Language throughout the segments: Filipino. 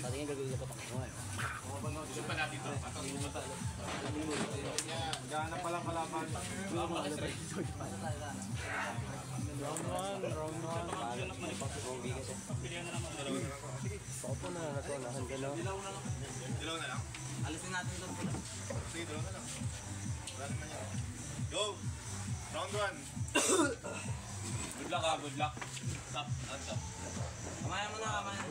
Patingin gagawin ka pa pang Gusto pa natin ito. Gana palang kalaban. Round 1. Pilihan na naman. Opo na natunahan ka no? Dilaw na lang. Alisin natin doon pula. Sige, dilaw na lang. Wala naman yan. Go! Round 1. Good luck good luck. Stop, stop. Kamayan mo na, kamayan.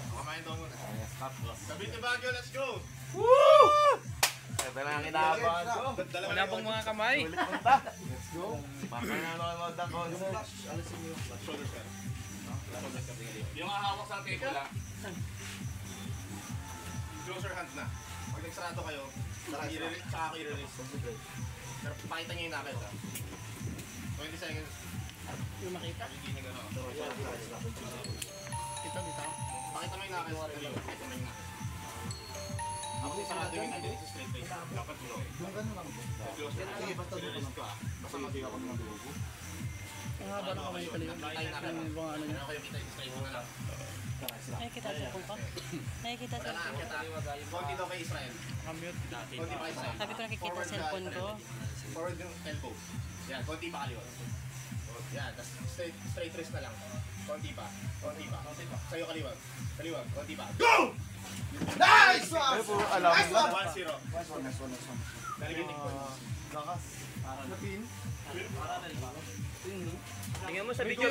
Kamayan daw muna. Kabit ni Baguio, let's go! Ito na ang inaabang ko. Wala pong mga kamay. Let's go. Makaya na ako mag-dang concept. Shoulder shot. Yung hahawak sa table lang. Close your hands na. Pag nagsarado kayo, saka ako i-release. Pero pakita nyo yung nakit ha. 20 seconds. Yung makita? Hindi nyo gano'n. Dito. Pakita mo yung nakit. Pakita mo yung nakit. Ako sarado yung nakit sa straight face. Dapat mo. Yung ganun lang po. Close your hands. Sige, basta doon ko na. Basta mag-iwa ko ng dugo. Ang haba ng kamay pala yun. Yung mga ano Ano kayo kita yung straight mo na lang. Nakikita sa phone ko? Nakikita sa Wala na, phone ko? kita. Konti daw kay Israel. Kamute. Konti pa kay Israel. Sabi ko nakikita sa cellphone ko. Forward yung elbow. Yan, konti pa kaliwa. Yan, tapos straight wrist na lang. Konti pa. Sa'yo kaliwag. Konti pa. Go! Nice one! Alam mo na. 1-0. Nice one. Delegating points. Lakas. Napin. Tingnan mo sa video.